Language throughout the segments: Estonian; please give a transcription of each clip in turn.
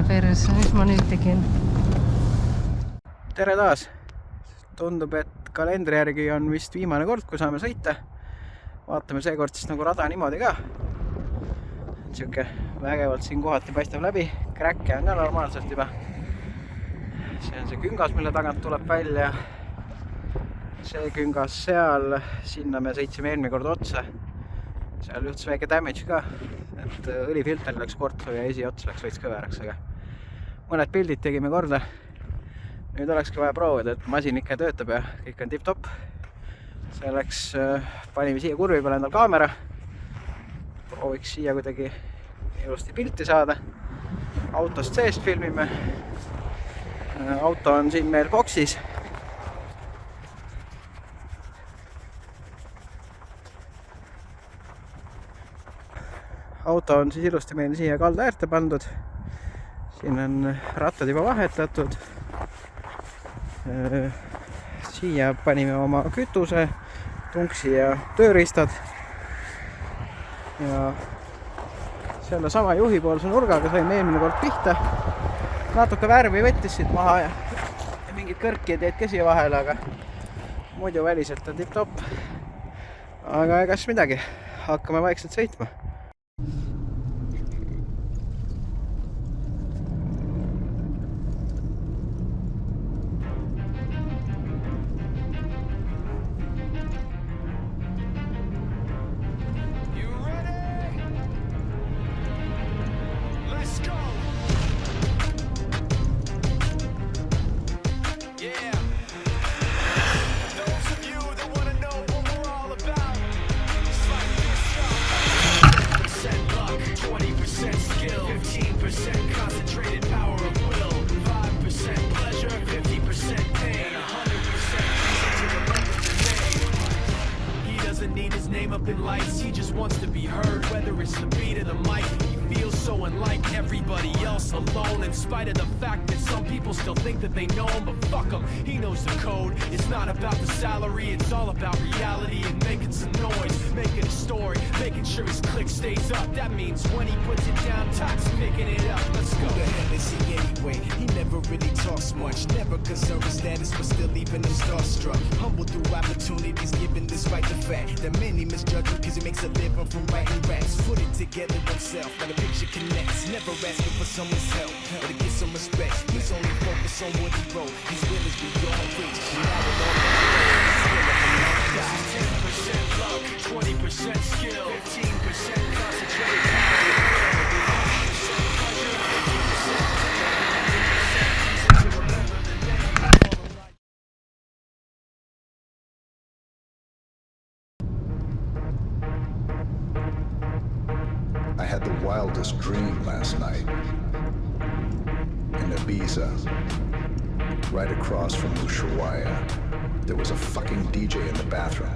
perse, mis ma nüüd tegin? Tere taas! Tundub, et kalendri järgi on vist viimane kord, kui saame sõita. Vaatame seekord siis nagu rada niimoodi ka. Siuke vägevalt siin kohati paistab läbi. Kräkke on ka normaalselt juba. See on see küngas, mille tagant tuleb välja. See küngas seal, sinna me sõitsime eelmine kord otsa. Seal juhtus väike damage ka, et õlifilter läks kortsu ja esiots läks veits kõveraks, aga mõned pildid tegime korda. Nüüd olekski vaja proovida, et masin ikka töötab ja kõik on tipp-topp. Selleks panime siia kurvi peale endal kaamera. Prooviks siia kuidagi ilusti pilti saada. Autost seest filmime. Auto on siin meil boksis. Auto on siis ilusti meil siia kalda äärte pandud. Siin on rattad juba vahetatud. Siia panime oma kütuse, tunksi ja tööriistad. Ja selle sama juhipoolse nurgaga saime eelmine kord pihta. Natuke värvi võttis siit maha ja mingid kõrkid jäid käsi vahele, aga muidu väliselt on tipp-topp. Aga egas midagi, hakkame vaikselt sõitma. Up in lights, he just wants to be heard, whether it's the beat of the mic. He feels so unlike everybody else, alone in spite of the fact that some people still think that they know him, but fuck him, he knows the code. It's not about the salary, it's all about reality and making some noise, making a story, making sure his click stays up. That means when he puts it down, Tox picking it up. Let's go. Who the hell is he anyway? He never really talks much, never concerned with status, but still even him starstruck. Humble through opportunities, given despite the fact that many misjudge him because he makes a living from writing raps. Put it together himself, got a picture connects. Never asking for someone's help or to get some respect. He's only focused on what he wrote. His will is beyond reach. Now it all 10% luck, 20% skill, 15% concentrated power. I had the wildest dream last night in Ibiza, right across from Ushuaia. There was a fucking DJ in the bathroom.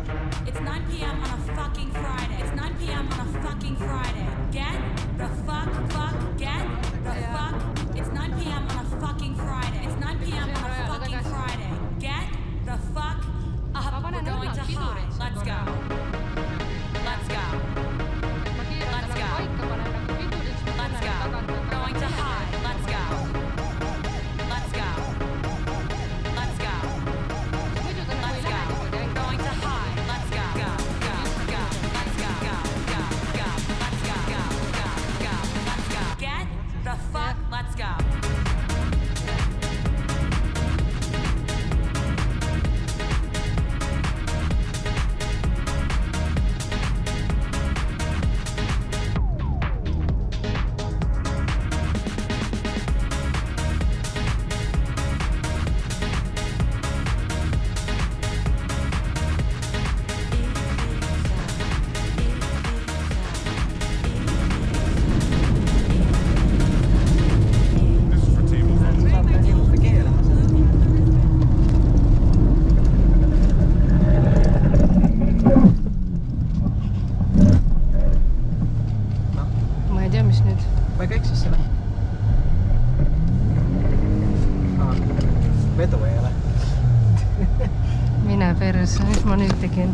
It's 9 p.m. on a fucking Friday. It's 9 p.m. on a fucking Friday. Get the fuck, get the fuck. It's 9 p.m. on a fucking Friday. It's 9 p.m. on a fucking Friday. Get the fuck up. We're going to high. Let's go. Let's go. Let's go. Let's go. We're going to high. Let's go. Let's go. Let's go. Let's go. We're going to high. Let's go. Go. Go. Go. Let's go. Go. Go. Go. Let's go. Go. Go. Go. Let's go. Get the fuck. Let's go. Ma ei tea, mis nüüd. Ma ei käiks siis selle. Vedu ei ole. Mine perse, mis ma nüüd tegin?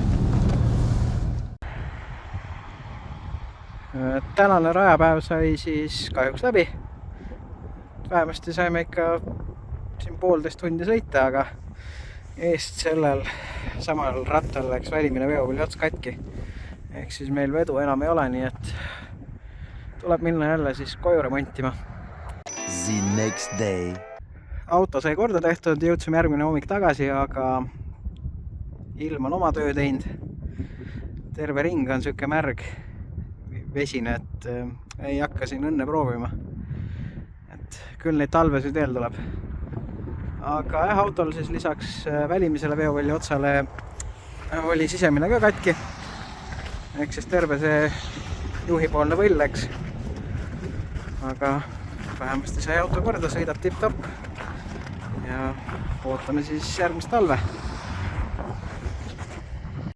Tänane rajapäev sai siis kahjuks läbi. vähemasti saime ikka siin 1,5 tundi sõita, aga eest sellel samal rattal läks välimine veopõli ots katki. Ehk siis meil vedu enam ei ole, nii et tuleb minna jälle siis koju remontima. The next day. Auto sai korda tehtud, jõudsime järgmine hommik tagasi, aga ilm on oma töö teinud. Terve ring on siuke märg vesine, et ei hakka siin õnne proovima. Et küll neid talvesi veel tuleb. Aga autol siis lisaks välimisele veopõli otsale oli sisemine ka katki. Ehk siis terve see juhipoolne võll läks. Aga vähemasti sai auto korda, sõidab tipp-topp. Ja ootame siis järgmist talve.